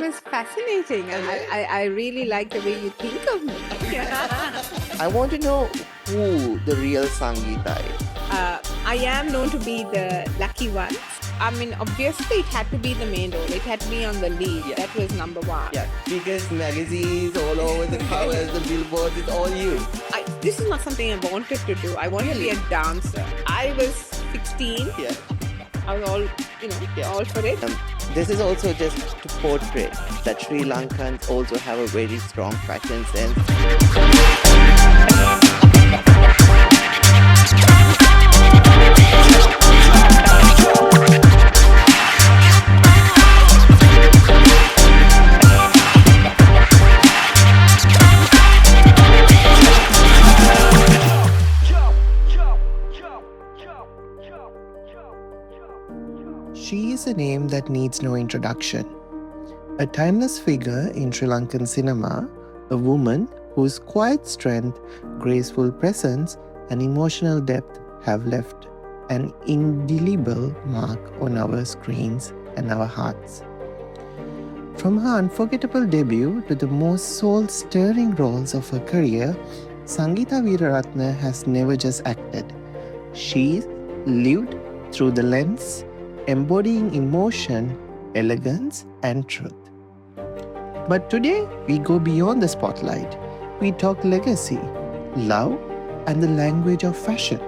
was fascinating. I really like the way you think of me. I want to know who the real Sangeetha is. I am known to be the lucky one. I mean, obviously, it had to be the main role. It had to be on the lead. Yeah. That was number one. Yeah, biggest magazines all over the covers, the billboards, it's all you. This is not something I wanted to do. I wanted to be a dancer. I was 16. Yeah. I was all, all for it. This is also just to portray that Sri Lankans also have a very strong fashion sense. She is a name that needs no introduction. A timeless figure in Sri Lankan cinema, a woman whose quiet strength, graceful presence, and emotional depth have left an indelible mark on our screens and our hearts. From her unforgettable debut to the most soul-stirring roles of her career, Sangeetha Weeraratne has never just acted. She's lived through the lens, embodying emotion, elegance, and truth. But today, we go beyond the spotlight. We talk legacy, love, and the language of fashion.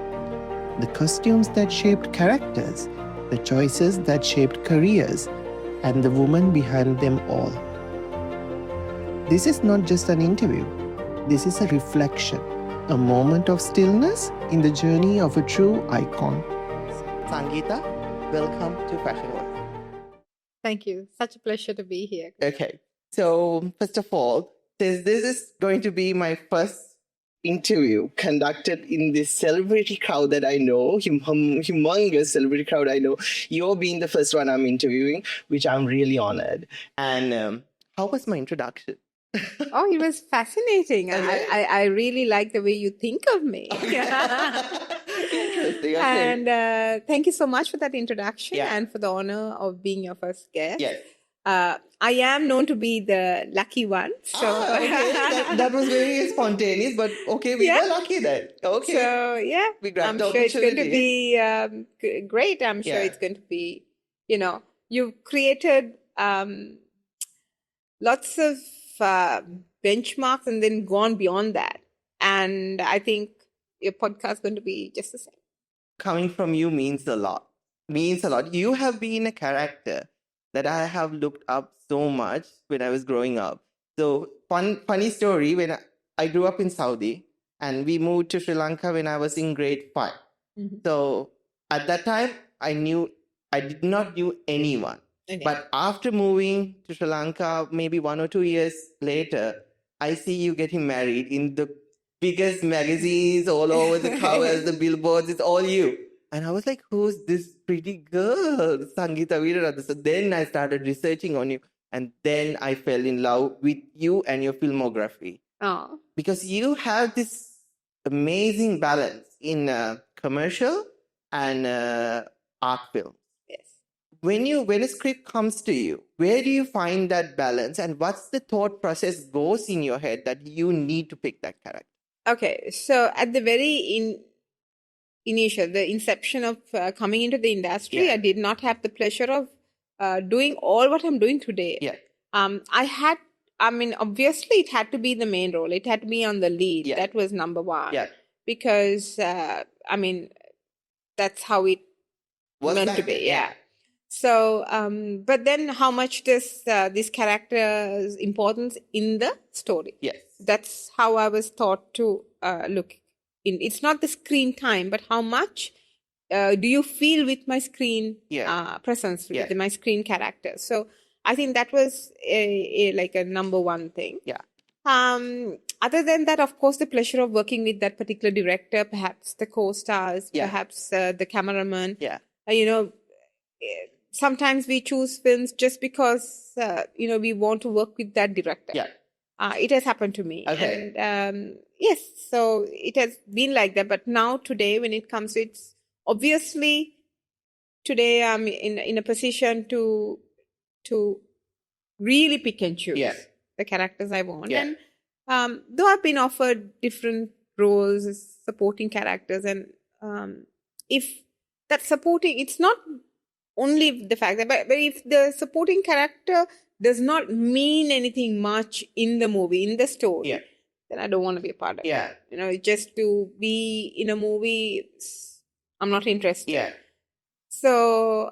The costumes that shaped characters, the choices that shaped careers, and the woman behind them all. This is not just an interview. This is a reflection, a moment of stillness in the journey of a true icon. Sangeetha, welcome to Fashion World. Thank you. Such a pleasure to be here. Okay, so first of all, this is going to be my first interview conducted in this celebrity crowd that I know, humongous celebrity crowd I know. You're being the first one I'm interviewing, which I'm really honored. And how was my introduction? Oh, it was fascinating. I really like the way you think of me. Interesting. Okay. And thank you so much for that introduction and for the honor of being your first guest. Yes. I am known to be the lucky one. So okay. that was very spontaneous, but okay, we were lucky then. Okay. So we grabbed I'm the sure it's going to opportunity. be great. I'm sure it's going to be, you've created lots of benchmarks and then gone beyond that. And I think your podcast is going to be just the same. Coming from you means a lot. You have been a character that I have looked up so much when I was growing up. So funny story, when I grew up in Saudi and we moved to Sri Lanka when I was in grade 5. Mm-hmm. So at that time, I did not know anyone. Okay. But after moving to Sri Lanka, maybe 1 or 2 years later, I see you getting married in the biggest magazines all over the covers, the billboards, it's all you. And I was like, who's this pretty girl, Sangeetha Weeraratne? So then I started researching on you. And then I fell in love with you and your filmography. Oh. Because you have this amazing balance in commercial and art film. Yes. When a script comes to you, where do you find that balance? And what's the thought process goes in your head that you need to pick that character? Okay. So at the very initial, the inception of coming into the industry, I did not have the pleasure of doing all what I'm doing today. Yeah. Obviously, it had to be the main role. It had to be on the lead. Yeah. That was number one. Yeah. Because, that's how it was meant to be. Yeah. So, but then how much does this character's importance in the story? Yes. That's how I was taught to look. It's not the screen time, but how much do you feel with my screen presence, with my screen character? So I think that was a number one thing. Yeah. Other than that, of course, the pleasure of working with that particular director, perhaps the co-stars, perhaps the cameraman. Yeah. Sometimes we choose films just because, we want to work with that director. Yeah. It has happened to me. Okay. And yes, so it has been like that. But now today, when it comes to it's obviously today I'm in a position to really pick and choose the characters I want. And though I've been offered different roles as supporting characters, and if that supporting, it's not only the fact that, but if the supporting character does not mean anything much in the movie, in the story, then I don't want to be a part of it. You know, just to be in a movie, I'm not interested. So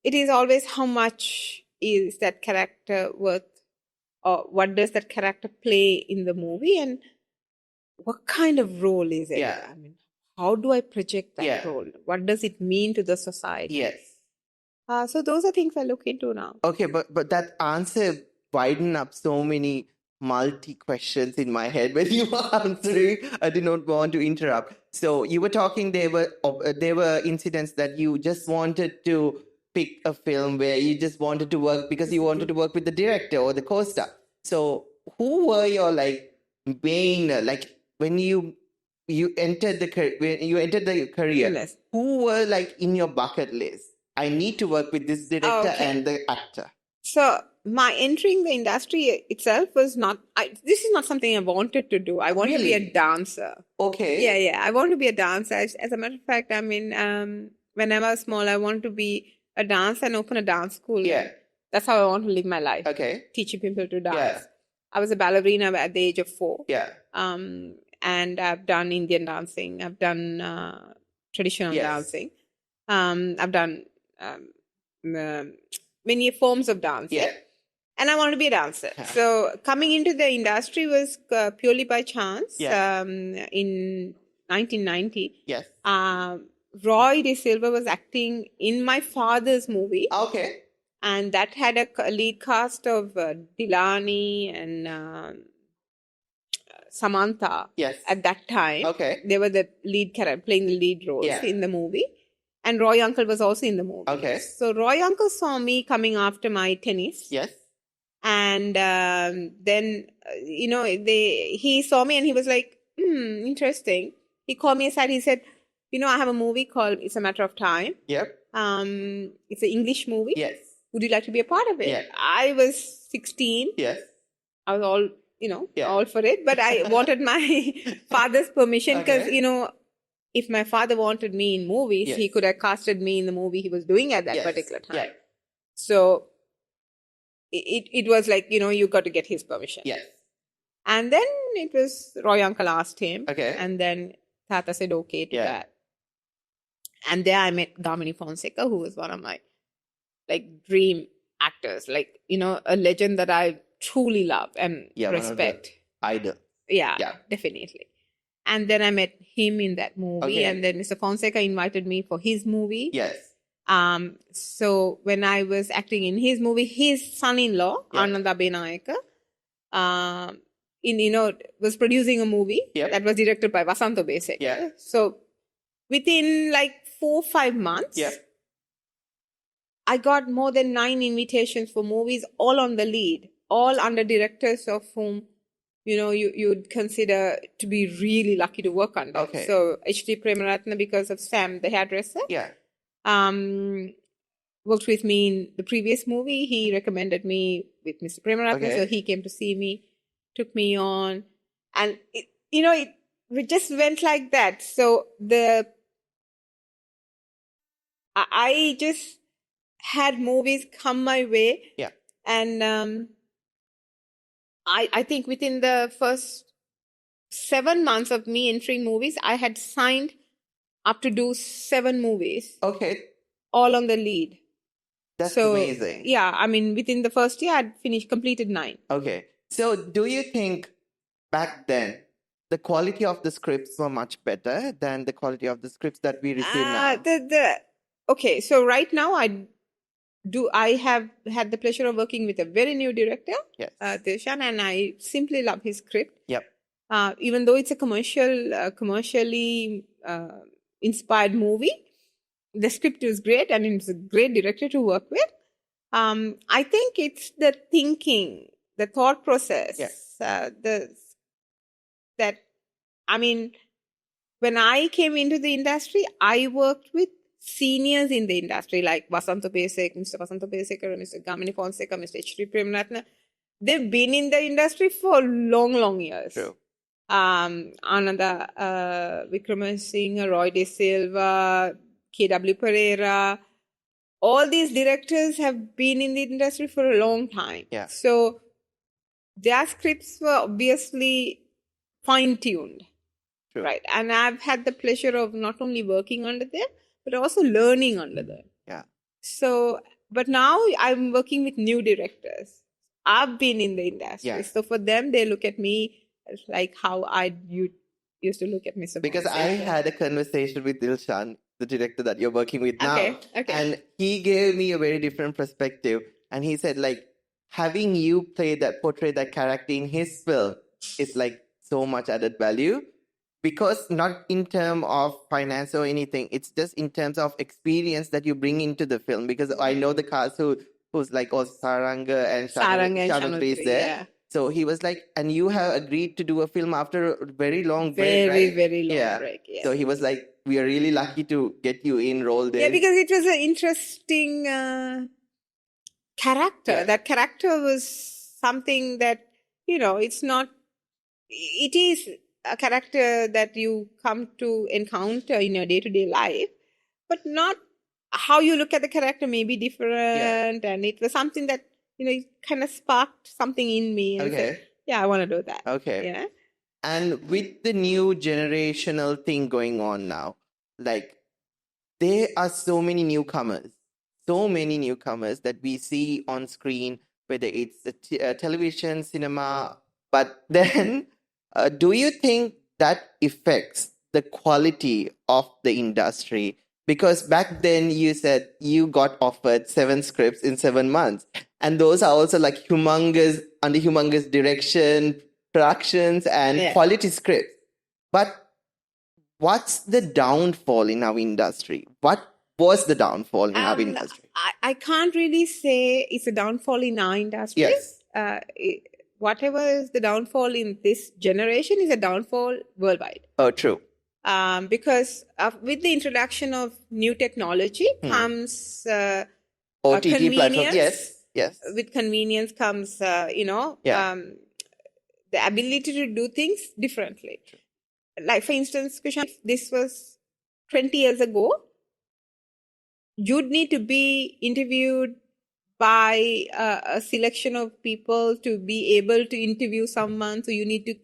it is always how much is that character worth, or what does that character play in the movie, and what kind of role is it? I mean, how do I project that role? What does it mean to the society? So those are things I look into now. Okay, but that answer widened up so many multi questions in my head when you were answering. I did not want to interrupt. So you were talking, there were incidents that you just wanted to pick a film where you just wanted to work because you wanted to work with the director or the co-star. So who were your main, when you entered the career, who were in your bucket list? I need to work with this director and the actor. So my entering the industry itself was not, this is not something I wanted to do. I wanted to be a dancer. Okay. Yeah. I want to be a dancer. As a matter of fact, I mean, when I was small, I wanted to be a dancer and open a dance school. Yeah. That's how I want to live my life. Okay. Teaching people to dance. Yeah. I was a ballerina at the age of 4. Yeah. And I've done Indian dancing. I've done traditional dancing. I've done many forms of dancing. Yeah. And I wanted to be a dancer. So coming into the industry was purely by chance. In 1990. Yes. Roy De Silva was acting in my father's movie. Okay. And that had a lead cast of Dilani and Samantha. Yes. At that time. Okay. They were the lead character, playing the lead roles in the movie. And Roy Uncle was also in the movie. Okay. So Roy Uncle saw me coming after my tennis. Yes. And then, he saw me and he was like, interesting. He called me aside. He said, I have a movie called It's a Matter of Time. Yep. It's an English movie. Yes. Would you like to be a part of it? Yeah. I was 16. Yes. I was all, all for it. But I wanted my father's permission because, if my father wanted me in movies, he could have casted me in the movie he was doing at that particular time. Yeah. So it was like, you got to get his permission. Yes. And then it was Roy Uncle asked him. Okay. And then Tata said okay to that. And there I met Damini Fonseca, who was one of my dream actors, a legend that I truly love and respect. Idol. Yeah, definitely. And then I met him in that movie. And then Mr. Fonseca invited me for his movie. Yes. So when I was acting in his movie, his son-in-law, Ananda Benayaka, was producing a movie that was directed by Vasanto Besek. Yeah. So within 4 or 5 months, I got more than 9 invitations for movies, all on the lead, all under directors of whom you'd consider to be really lucky to work under. Okay. So H.D. Premaratne, because of Sam, the hairdresser, worked with me in the previous movie. He recommended me with Mr. Premaratne, so he came to see me, took me on, and it just went like that. So I just had movies come my way, and I think within the first 7 months of me entering movies, I had signed up to do 7 movies. Okay. All on the lead. That's amazing. Yeah, I mean, within the first year, I'd completed 9. Okay. So do you think back then, the quality of the scripts were much better than the quality of the scripts that we receive now? Okay, so right now, I have had the pleasure of working with a very new director, Dilshan, and I simply love his script. Yep. Even though it's a commercially inspired movie, the script is great and it's a great director to work with. I think it's the thinking, the thought process, when I came into the industry, I worked with seniors in the industry, like Mr. Vasanto Pesekar, Mr. Gamini Fonseca, Mr. H.D. Premratne, they've been in the industry for long, long years. True. Ananda Vikramasinghe, Roy De Silva, K.W. Pereira, all these directors have been in the industry for a long time. Yeah. So their scripts were obviously fine-tuned. True. Right. And I've had the pleasure of not only working under them, but also learning under them. Yeah. So, but now I'm working with new directors. I've been in the industry. Yeah. So for them, they look at me like how you used to look at Mr. Because I had a conversation with Dilshan, the director that you're working with now. Okay. And he gave me a very different perspective. And he said, like, having you portray that character in his film is like so much added value. Because not in terms of finance or anything, it's just in terms of experience that you bring into the film. Because I know the cast who's like Saranga and Shanutri is there. Yeah. So he was like, and you have agreed to do a film after a very long break, right? Very long break, yes. So he was like, we are really lucky to get you enrolled there. Yeah, because it was an interesting character. Yeah. That character was something that, it is a character that you come to encounter in your day-to-day life, but not how you look at the character may be different. Yeah. And it was something that, it kind of sparked something in me. And said, yeah, I want to do that. Okay. Yeah. And with the new generational thing going on now, like, there are so many newcomers that we see on screen, whether it's television, cinema, but then do you think that affects the quality of the industry? Because back then you said you got offered 7 scripts in 7 months. And those are also like under humongous direction, productions and quality scripts. But what's the downfall in our industry? What was the downfall in our industry? I can't really say it's a downfall in our industry. Yes. Whatever is the downfall in this generation is a downfall worldwide. Oh, true. Because with the introduction of new technology comes OTT convenience. Yes. With convenience comes, the ability to do things differently. True. Like, for instance, Kushan, if this was 20 years ago, you'd need to be interviewed by a selection of people to be able to interview someone. So you need to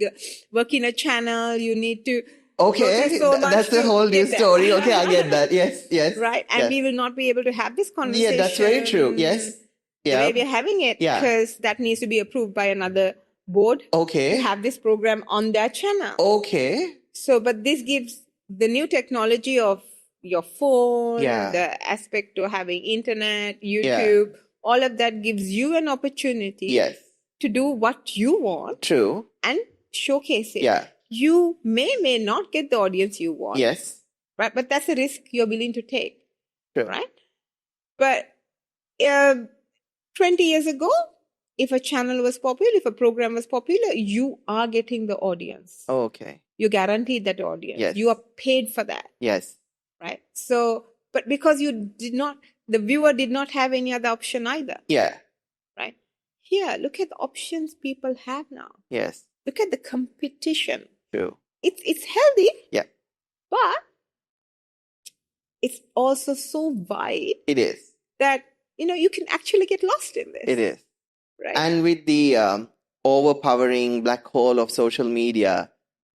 work in a channel. You need to... Okay, that's the whole new story. Okay, I get that. Yes. Right, and we will not be able to have this conversation. Yeah, that's very true. Yes. The way we're having it, because that needs to be approved by another board. Okay. To have this program on their channel. Okay. So, but this gives the new technology of your phone, the aspect of having internet, YouTube, all of that gives you an opportunity to do what you want. True. And showcase it. Yeah. You may not get the audience you want. Yes. Right, but that's a risk you're willing to take. True. Right? But 20 years ago, if a channel was popular, if a program was popular, you are getting the audience. Oh, okay. You guaranteed that audience. Yes. You are paid for that. Yes. Right? So, but because the viewer did not have any other option either. Yeah. Right? Here, look at the options people have now. Yes. Look at the competition. True. It's healthy. Yeah. But it's also so wide. It is. That, you can actually get lost in this. It is. Right. And with the overpowering black hole of social media,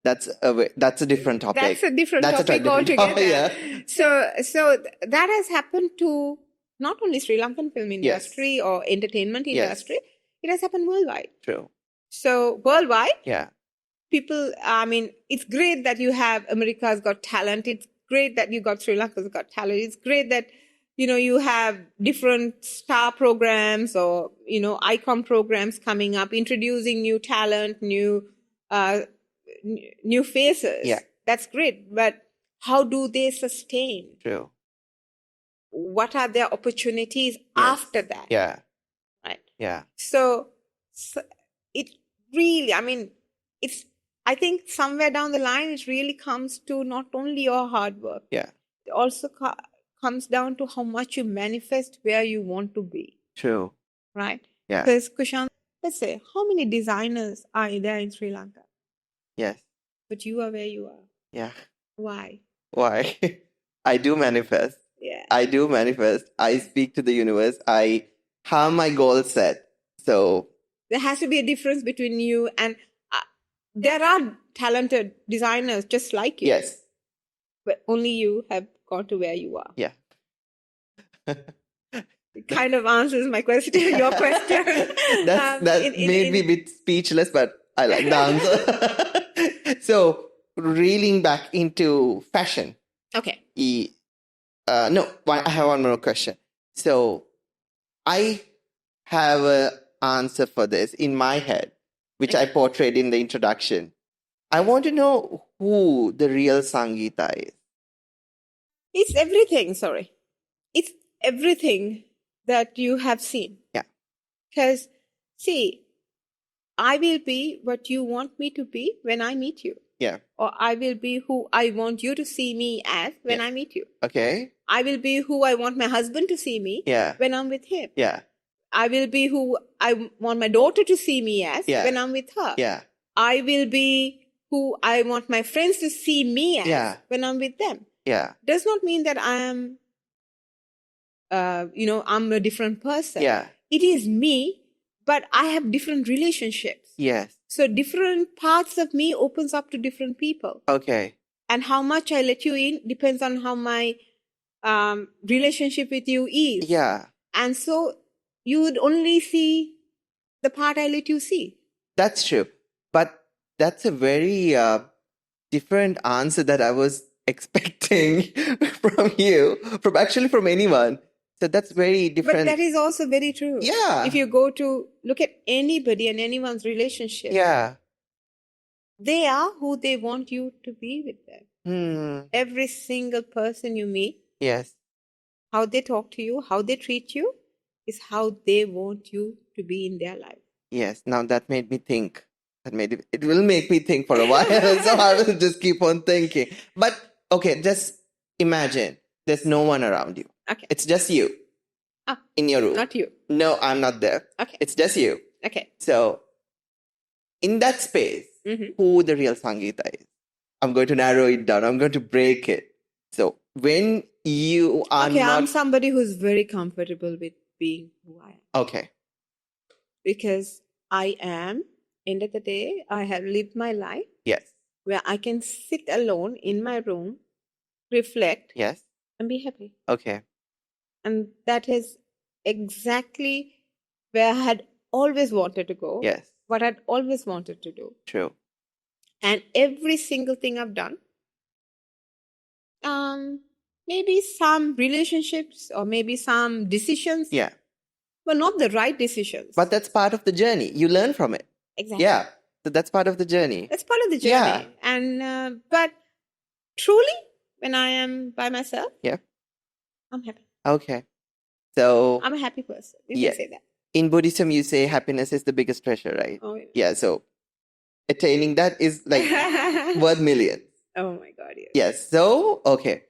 that's a different topic. That's a different topic altogether. So that has happened to not only Sri Lankan film industry or entertainment industry. It has happened worldwide. True. So worldwide, people, it's great that you have America's Got Talent. It's great that you got Sri Lanka's Got Talent. It's great that, you have different star programs or, icon programs coming up, introducing new talent, new faces. Yeah. That's great. But how do they sustain? True. What are their opportunities after that? Yeah. Right. Yeah. So it really, I think somewhere down the line, it really comes to not only your hard work. Yeah. It also comes down to how much you manifest where you want to be. True. Right? Yeah. Because Kushan, let's say, how many designers are there in Sri Lanka? Yes. But you are where you are. Yeah. Why? Why? I do manifest. Yeah. I do manifest. I speak to the universe. I have my goals set. So there has to be a difference between you and there are talented designers just like you. Yes. But only you have got to where you are. Yeah. It kind of answers my question, your question. That made me a bit speechless, but I like the answer. So, reeling back into fashion. Okay. No, I have one more question. So, I have an answer for this in my head, which I portrayed in the introduction. I want to know who the real Sangeetha is. It's everything, sorry. It's everything that you have seen. Yeah. Because, see, I will be what you want me to be when I meet you. Yeah. Or I will be who I want you to see me as when I meet you. Okay. I will be who I want my husband to see me when I'm with him. Yeah. I will be who I want my daughter to see me as when I'm with her. Yeah. I will be who I want my friends to see me as when I'm with them. Yeah. Does not mean that I am, I'm a different person. Yeah. It is me, but I have different relationships. Yes. So different parts of me opens up to different people. Okay. And how much I let you in depends on how my relationship with you is. Yeah. And so you would only see the part I let you see. That's true. But that's a very different answer that I was expecting from you, from anyone. So that's very different. But that is also very true. Yeah. If you go to look at anybody and anyone's relationship, they are who they want you to be with them. Every single person you meet, how they talk to you, how they treat you, is how they want you to be in their life. Yes. Now that made me think. It will make me think for a while. So I will just keep on thinking. But okay, just imagine there's no one around you. Okay. It's just you in your room. Not you. No, I'm not there. Okay. It's just you. Okay. So in that space, who the real Sangeetha is? I'm going to narrow it down. I'm going to break it. So when you are I'm somebody who's very comfortable with being who I am. Okay. Because I am, end of the day, I have lived my life. Yes. Where I can sit alone in my room, reflect. Yes. And be happy. Okay. And that is exactly where I had always wanted to go. Yes. What I'd always wanted to do. True. And every single thing I've done, maybe some relationships or maybe some decisions were not the right decisions. But that's part of the journey. You learn from it. Exactly. Yeah. So that's part of the journey. That's part of the journey. Yeah. And but truly, when I am by myself, I'm happy. Okay. So I'm a happy person. You can say that. In Buddhism, you say happiness is the biggest treasure, right? Oh, yeah. Yeah. So attaining that is like worth millions. Oh my God. Yes. Yes. So, okay.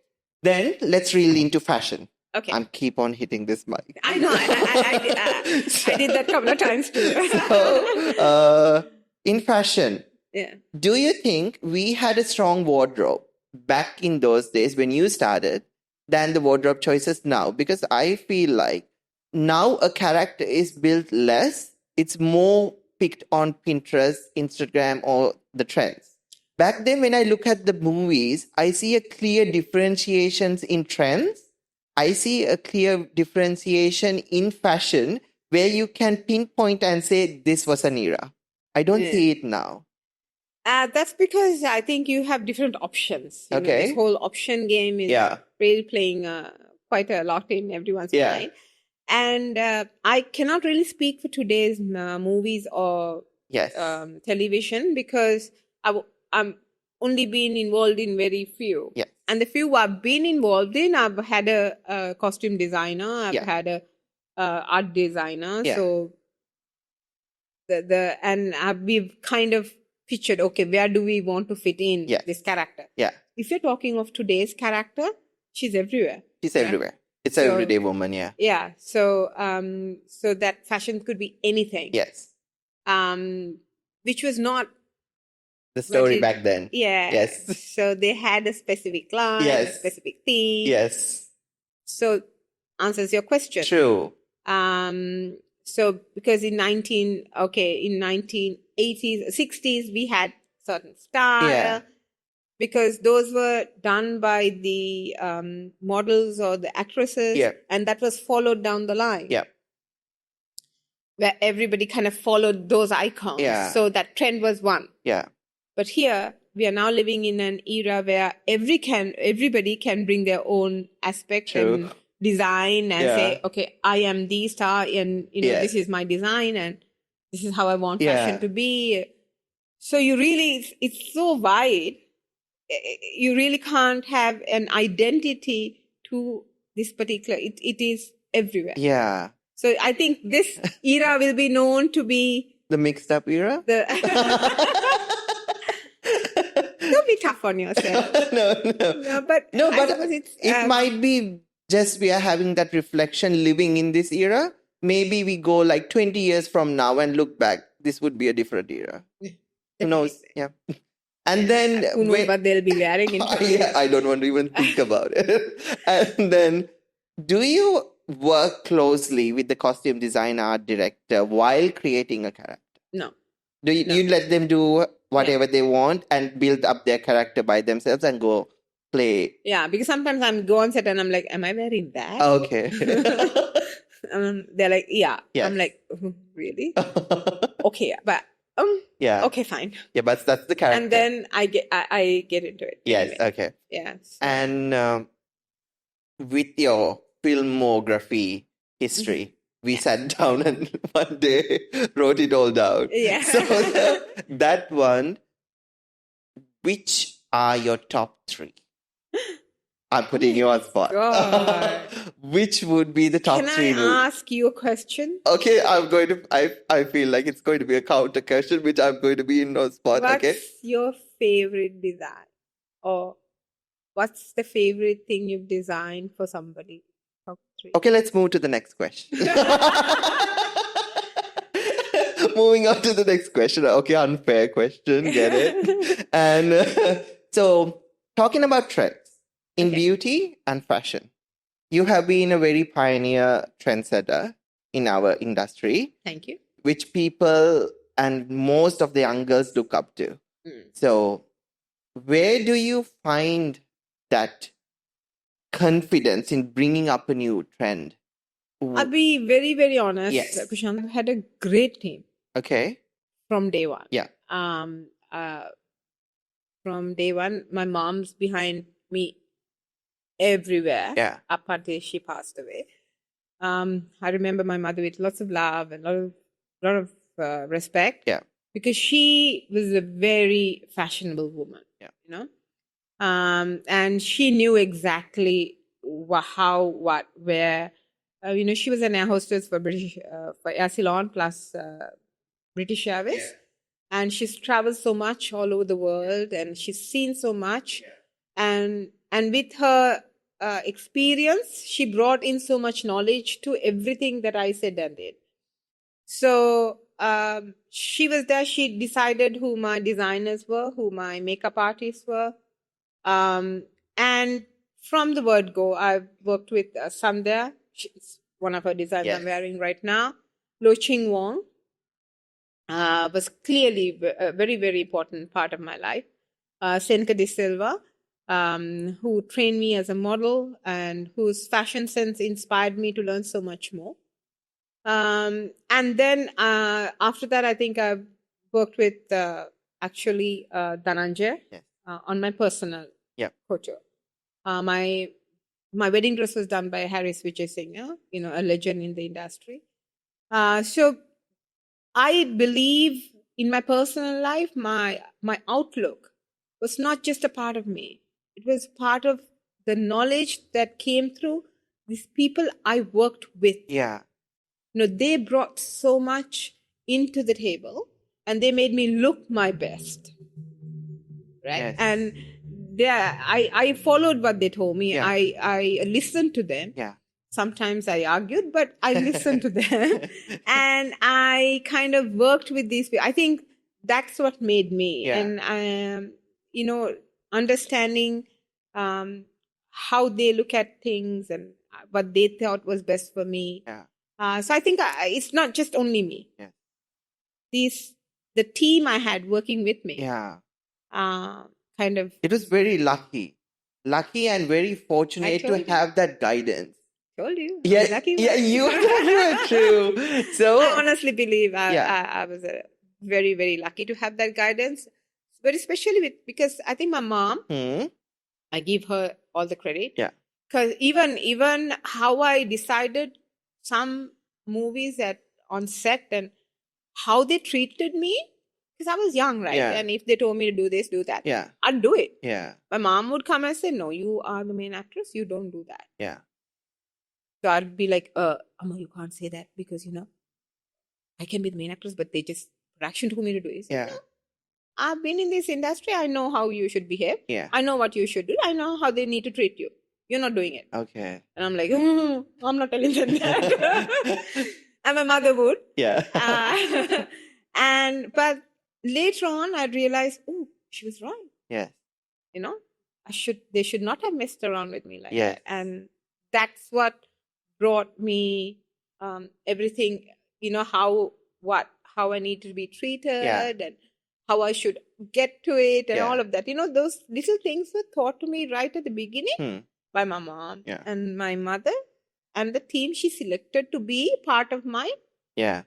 Then let's reel into fashion. Okay. I'm keep on hitting this mic. I know. I did that a couple of times too. So, in fashion, Yeah. Do you think we had a strong wardrobe back in those days when you started than the wardrobe choices now? Because I feel like now a character is built less. It's more picked on Pinterest, Instagram, or the trends. Back then, when I look at the movies, I see a clear differentiations in trends. I see a clear differentiation in fashion where you can pinpoint and say this was an era. I don't see it now. That's because I think you have different options. You know, this whole option game is really playing quite a lot in everyone's mind. And I cannot really speak for today's movies or television because I'm only been involved in very few. Yes. And the few I've been involved in, I've had a costume designer, I've had a art designer. So we've kind of pictured, okay, where do we want to fit in this character? Yeah. If you're talking of today's character, she's everywhere. She's everywhere. It's an everyday woman, yeah. Yeah. So so that fashion could be anything. Yes. Which was not the story back then. Yeah. Yes. So they had a specific line, a specific theme. Yes. So answers your question. True. So because in 1980s, 60s, we had certain style. Yeah. Because those were done by the models or the actresses. Yeah. And that was followed down the line. Yeah. Where everybody kind of followed those icons. Yeah. So that trend was one. Yeah. But here, we are now living in an era where everybody can bring their own aspect and design and say, okay, I am the star and, this is my design and this is how I want fashion to be. So you really, it's so wide. You really can't have an identity to this particular, it is everywhere. Yeah. So I think this era will be known to be the mixed up era. Don't be tough on yourself. No, but it might be just we are having that reflection living in this era. Maybe we go like 20 years from now and look back. This would be a different era. Who knows? Yeah. And then who knows what they'll be wearing in 20 years. I don't want to even think about it. And then do you work closely with the costume design art director while creating a character? No. Do you let them do whatever they want and build up their character by themselves and go play? Yeah, because sometimes I'm go on set and I'm like, am I wearing that? Okay. They're like, yeah. Yes. I'm like, really? Okay, but okay, fine. Yeah, but that's the character. And then I get into it. Yes, anyway. okay. Yeah. So. And with your filmography history, we sat down and one day wrote it all down. Yeah. So that one, which are your top 3? I'm putting you on spot. Which would be the top 3? Can I ask you a question? Okay, I feel like it's going to be a counter question, which I'm going to be in on spot. What's your favorite design? Or what's the favorite thing you've designed for somebody? Top 3. Okay, let's move to the next question. Moving on to the next question. Okay, unfair question. Get it? And so, talking about trends in beauty and fashion, you have been a very pioneer trendsetter in our industry. Thank you. Which people and most of the young girls look up to. So, where do you find that confidence in bringing up a new trend? I'll be very, very honest. Yes. Kushan, I've had a great team. Okay. From day one. Yeah. From day one, my mom's behind me everywhere. Yeah. Up until she passed away. I remember my mother with lots of love and a lot of respect. Yeah. Because she was a very fashionable woman. Yeah. And she knew exactly how, what, where. She was an air hostess for British, for Air Ceylon plus British Airways. Yeah. And she's traveled so much all over the world and she's seen so much. Yeah. And with her experience, she brought in so much knowledge to everything that I said and did. So she was there. She decided who my designers were, who my makeup artists were. And from the word go, I've worked with Sandhya. She's one of her designs I'm wearing right now. Lo Ching Wong was clearly a very, very important part of my life. Senka De Silva, who trained me as a model and whose fashion sense inspired me to learn so much more. And then after that, I think I've worked with Dhananjay on my personal couture. My wedding dress was done by Harris Vijay Singh, a legend in the industry. So I believe in my personal life, my outlook was not just a part of me. It was part of the knowledge that came through these people I worked with. Yeah. They brought so much into the table and they made me look my best. Right. Yes. And I followed what they told me. Yeah. I listened to them. Yeah. Sometimes I argued, but I listened to them. And I kind of worked with these people. I think that's what made me. Yeah. And, understanding how they look at things and what they thought was best for me. Yeah. So I think it's not just only me. Yeah. The team I had working with me. Yeah. Kind of. It was very lucky and very fortunate to have that guidance. Told you. Yeah, Lucky yeah, you are true. So I honestly believe I was very, very lucky to have that guidance. But especially because I think my mom, I give her all the credit. Yeah. Because even how I decided some movies on set and how they treated me, because I was young, right? Yeah. And if they told me to do this, do that, yeah, I'd do it. Yeah. My mom would come and say, no, you are the main actress. You don't do that. Yeah. So I'd be like, Amma, you can't say that because, I can be the main actress, but production told me to do it. Yeah. No, I've been in this industry. I know how you should behave. Yeah. I know what you should do. I know how they need to treat you. You're not doing it. Okay. And I'm like, I'm not telling them that. And my mother would. Yeah. But later on, I realized, she was right. Yes. They should not have messed around with me like yes. that. And that's what brought me everything, how I need to be treated and how I should get to it and all of that. Those little things were taught to me right at the beginning by my mom and my mother and the team she selected to be part of my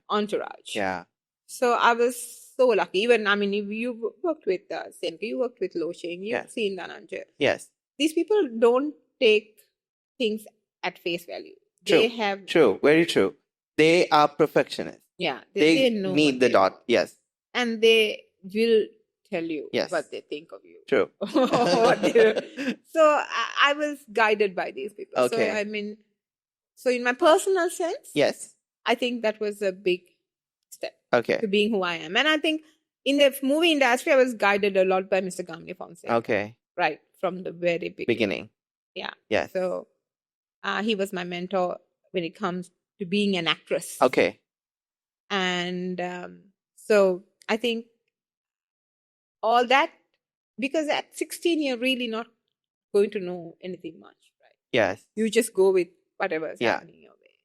entourage. Yeah. So I was so lucky. Even, you worked with Senke, you worked with Lo Shing, you've seen Dhananjay. Yes. These people don't take things at face value. True. True. Very true. They are perfectionists. Yeah. They know need the dot. Yes. And they will tell you what they think of you. True. So I was guided by these people. Okay. So in my personal sense, yes, I think that was a big step to being who I am. And I think in the movie industry, I was guided a lot by Mr. Gamli Fonseca. Okay. Right. From the very beginning. Yeah. Yes. So he was my mentor when it comes to being an actress. Okay. And so I think all that, because at 16, you're really not going to know anything much, right? Yes. You just go with whatever is happening your way.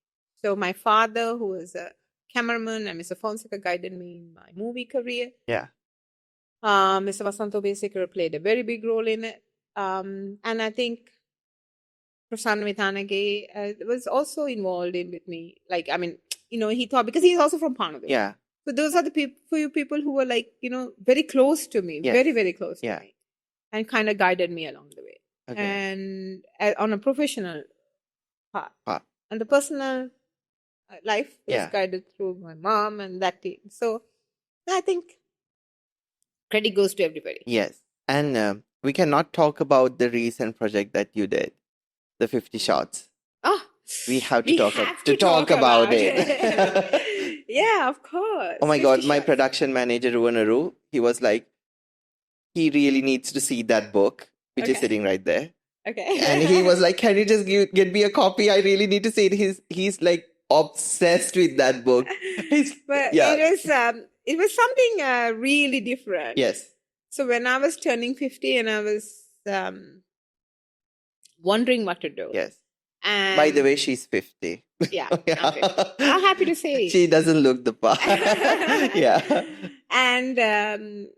So my father, who was a cameraman, and Mr. Fonseca guided me in my movie career. Yeah. Mr. Vasanto Besekar played a very big role in it. And I think Prasanna Vithanage was also involved in with me. Like, he thought, because he's also from Panagar. Yeah. So those are the few people who were like, very close to me, very, very close to me, and kind of guided me along the way. Okay. And on a professional part. And the personal life was guided through my mom and that team. So I think credit goes to everybody. Yes. And we cannot talk about the recent project that you did, the 50 shots. Oh, we have to talk about it. Yeah, of course. Oh my God, my production manager, Ruanaru, he was like, he really needs to see that book, which is sitting right there. Okay. And he was like, can you just get me a copy? I really need to see it. He's like obsessed with that book. But it was something really different. Yes. So when I was turning 50 and I was wondering what to do. Yes. And by the way, she's 50. Yeah. I'm happy to say. She doesn't look the part. Yeah. And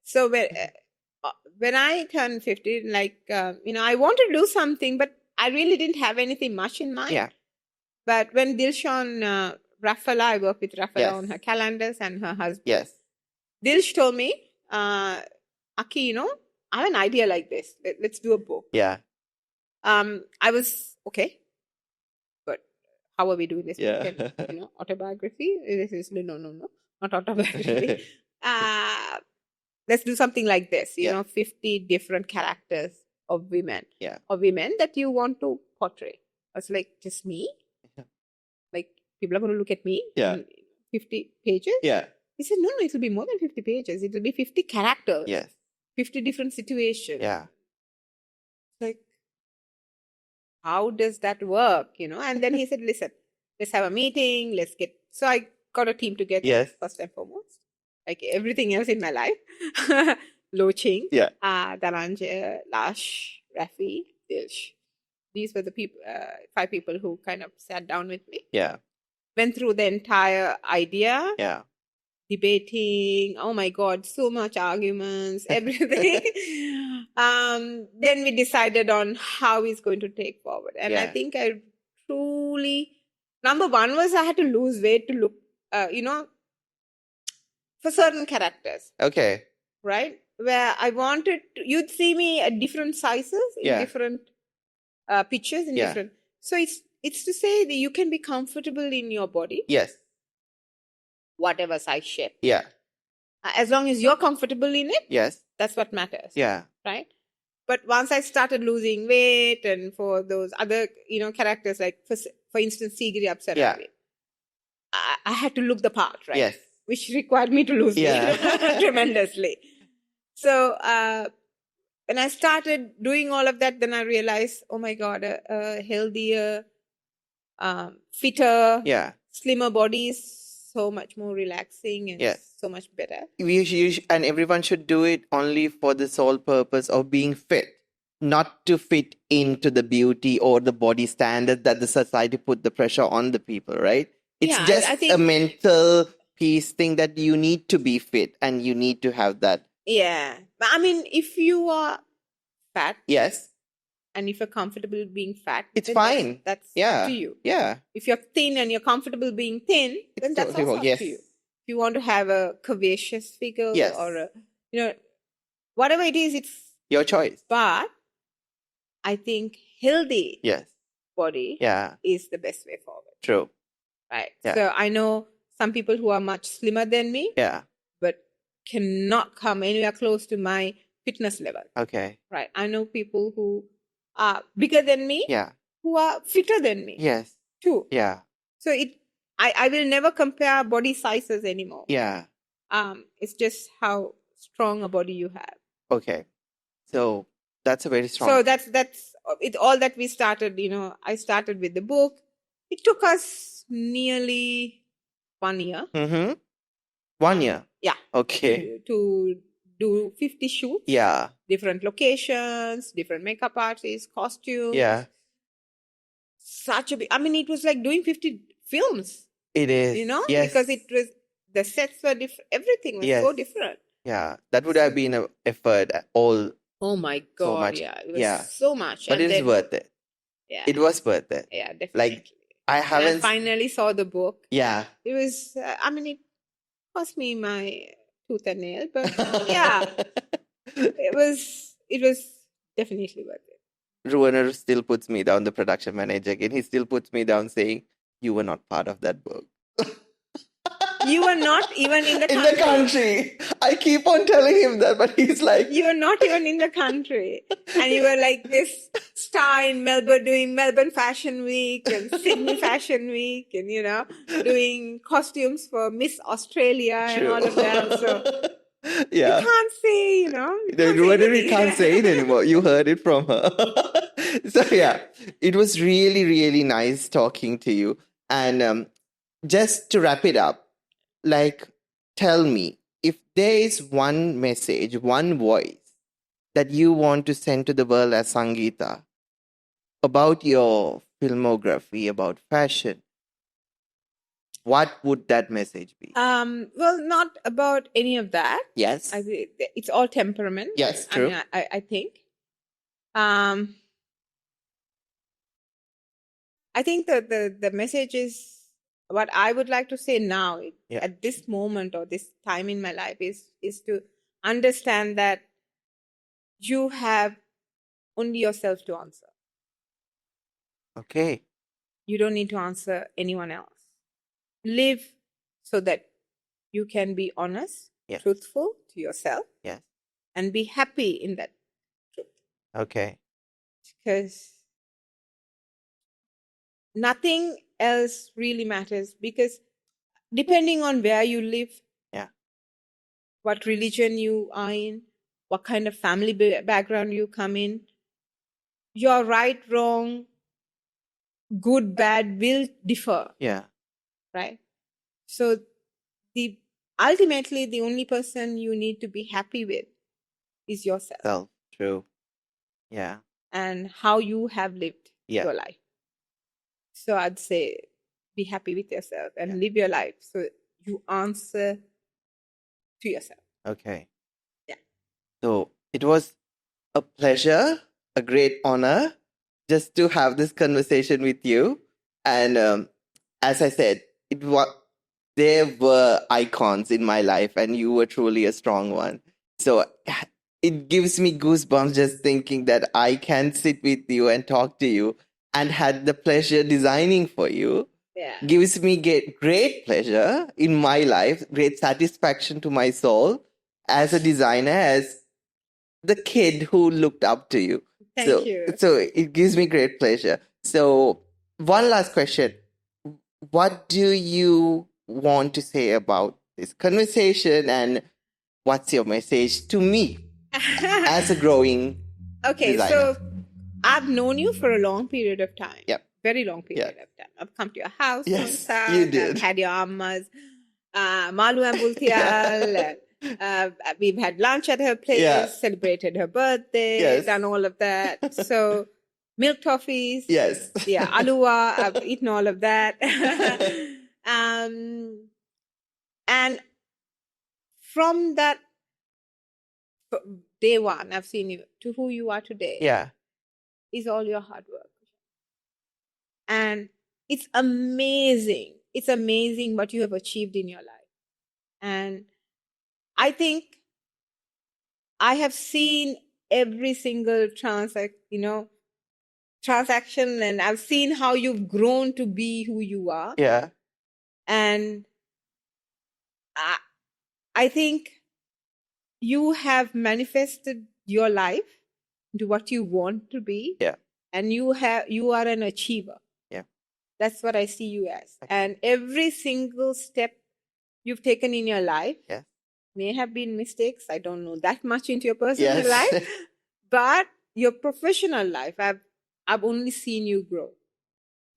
so when I turned 50, I wanted to do something, but I really didn't have anything much in mind. Yeah. But when Dilshan Raffala, I work with Raffala on her calendars and her husband. Yes. Dilsh told me, Aki, I have an idea like this. Let's do a book. Yeah. I was, okay. But how are we doing this? Yeah. Autobiography? This is, no, not autobiography. Let's do something like this, 50 different characters of women. Yeah. Of women that you want to portray. I was like, just me? Yeah. Like, people are going to look at me? Yeah. 50 pages? Yeah. He said, no, it will be more than 50 pages. It will be 50 characters. Yes. 50 different situations. Yeah. like, how does that work? And then he said, listen, let's have a meeting. So I got a team together. Yes. First and foremost, like everything else in my life. Lo Ching, Dhananjay, Lash, Rafi, Dilsh. These were the people, 5 people who kind of sat down with me. Yeah. Went through the entire idea. Yeah. Debating. Oh my God, so much arguments, everything. Then we decided on how it's going to take forward. And I think I truly, number one was I had to lose weight to look, for certain characters. Okay. Right? Where I wanted to, you'd see me at different sizes, in different pictures, in different. So it's to say that you can be comfortable in your body. Yes. Whatever size shape. Yeah. As long as you're comfortable in it. Yes. That's what matters. Yeah. Right? But once I started losing weight, and for those other, characters, like for instance, Sigiri Apsara, I had to look the part, right? Yes. Which required me to lose weight tremendously. So when I started doing all of that, then I realized, oh my God, a healthier, fitter, slimmer body is so much more relaxing and so much better. And everyone should do it only for the sole purpose of being fit, not to fit into the beauty or the body standard that the society put the pressure on the people, right? It's just I think, a mental piece thing that you need to be fit and you need to have that. Yeah. But I mean, if you are fat. Yes. And if you're comfortable being fat, it's fine. That's up to you. Yeah. If you're thin and you're comfortable being thin, then that's also up to you. If you want to have a curvaceous figure or whatever it is, it's your choice. But I think healthy body is the best way forward. True. Right. Yeah. So I know some people who are much slimmer than me. Yeah. But cannot come anywhere close to my fitness level. Okay. Right. I know people who are bigger than me, who are fitter than me. Yes. Too. Yeah. So I will never compare body sizes anymore. Yeah. It's just how strong a body you have. Okay. So that's a very strong. So that's it. All that we started. I started with the book. It took us nearly 1 year. Mm-hmm. 1 year. Yeah. Okay. To do 50 shoots. Yeah. Different locations, different makeup artists, costumes. Yeah. Such a big, it was like doing 50 films. It is. Yes. Because it was, the sets were different, everything was so different. Yeah. That would have been an effort all. Oh my God. So much. Yeah. It was so much. But it is worth it. Yeah. It was worth it. Yeah, definitely. Like, I finally saw the book. Yeah. It was, it cost me my tooth and nail, but yeah, it was definitely worth it. Ruaner still puts me down, the production manager again. He still puts me down saying, you were not part of that book. You were not even in the country. In the country. I keep on telling him that, but he's like... You were not even in the country. And you were like this star in Melbourne, doing Melbourne Fashion Week and Sydney Fashion Week and, doing costumes for Miss Australia and all of that. So you can't say, You can't say it anymore. You heard it from her. So it was really, really nice talking to you. And just to wrap it up, tell me, if there is one message, one voice that you want to send to the world as Sangeetha about your filmography, about fashion, what would that message be? Well, not about any of that. Yes. It's all temperament. Yes, true. I think. I think the message is, what I would like to say now at this moment or this time in my life is to understand that you have only yourself to answer. Okay. You don't need to answer anyone else. Live so that you can be honest, truthful to yourself, and be happy in that truth. Okay. Because nothing else really matters, because depending on where you live, what religion you are in, what kind of family background you come in, your right, wrong, good, bad will differ. Yeah. Right? So ultimately the only person you need to be happy with is yourself. True. Yeah. And how you have lived your life. So I'd say be happy with yourself and live your life so you answer to yourself. Okay. Yeah. So it was a pleasure, a great honor just to have this conversation with you. And as I said, there were icons in my life and you were truly a strong one. So it gives me goosebumps just thinking that I can sit with you and talk to you and had the pleasure designing for you. Yeah. Gives me great pleasure in my life, great satisfaction to my soul as a designer, as the kid who looked up to you. Thank you. So it gives me great pleasure. So one last question. What do you want to say about this conversation and what's your message to me as a growing designer? So I've known you for a long period of time. Yep. Very long period of time. I've come to your house. Yes, you did. I've had your ammas, Malu and Bultial. We've had lunch at her place, celebrated her birthday, done all of that. So milk toffees. Yes. Yeah, alua. I've eaten all of that. And from that day one, I've seen you to who you are today. Yeah. Is all your hard work. And it's amazing. It's amazing what you have achieved in your life. And I think I have seen every single transaction, and I've seen how you've grown to be who you are. Yeah. And I think you have manifested your life into what you want to be. Yeah. And you are an achiever. Yeah. That's what I see you as. Okay. And every single step you've taken in your life may have been mistakes. I don't know that much into your personal life. But your professional life, I've only seen you grow.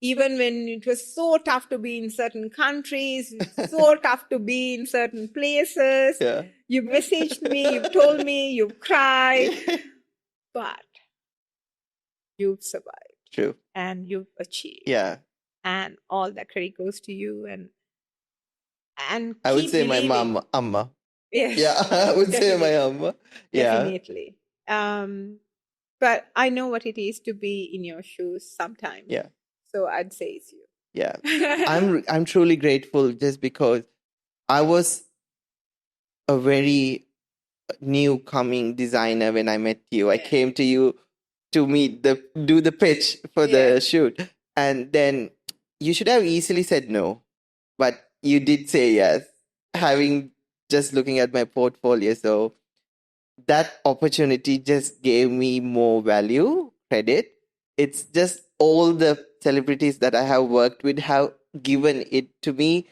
Even when it was so tough to be in certain countries, so tough to be in certain places. Yeah. You've messaged me, you've told me, you've cried. But you've survived. True. And you've achieved. Yeah. And all that credit goes to you. And I would say my mom, Amma. Yes. Yeah, I would say my Amma. Yeah. Definitely. But I know what it is to be in your shoes sometimes. Yeah. So I'd say it's you. Yeah. I'm truly grateful just because I was a very new coming designer when I met you. I came to you to do the pitch for the shoot. And then you should have easily said no, but you did say yes, just looking at my portfolio. So that opportunity just gave me more value, credit. It's just all the celebrities that I have worked with have given it to me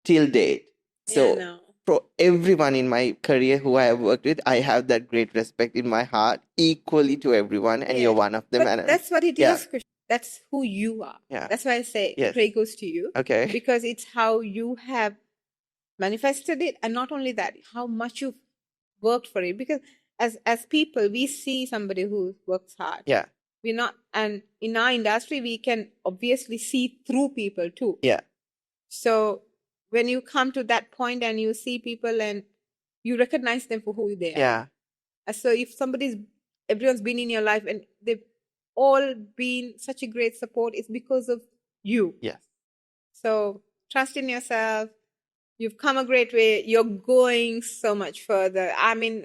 till date. So for everyone in my career who I have worked with, I have that great respect in my heart, equally to everyone, and you're one of them. But that's what it is. That's who you are. Yeah. That's why I say praise goes to you. Okay. Because it's how you have manifested it, and not only that, how much you've worked for it. Because as people, we see somebody who works hard. Yeah. We're not, and in our industry, we can obviously see through people too. Yeah. So when you come to that point and you see people and you recognize them for who they are. Yeah. So if everyone's been in your life and they've all been such a great support, it's because of you. Yes. So trust in yourself. You've come a great way. You're going so much further. I mean,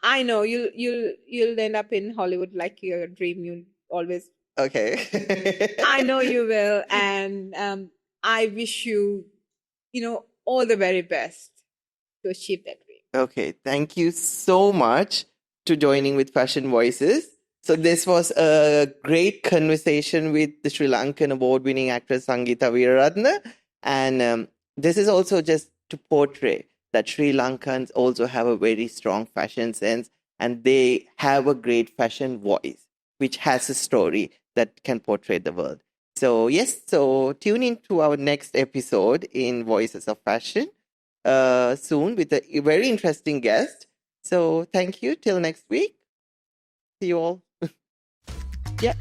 I know you'll end up in Hollywood like your dream. You'll always. Okay. I know you will, and I wish you, all the very best to achieve that dream. Okay, thank you so much to joining with Fashion Voices. So this was a great conversation with the Sri Lankan award-winning actress Sangeetha Weeraratne, and this is also just to portray that Sri Lankans also have a very strong fashion sense and they have a great fashion voice. which has a story that can portray the world. So yes, so tune in to our next episode in Voices of Fashion soon with a very interesting guest. So thank you. Till next week. See you all. Yeah.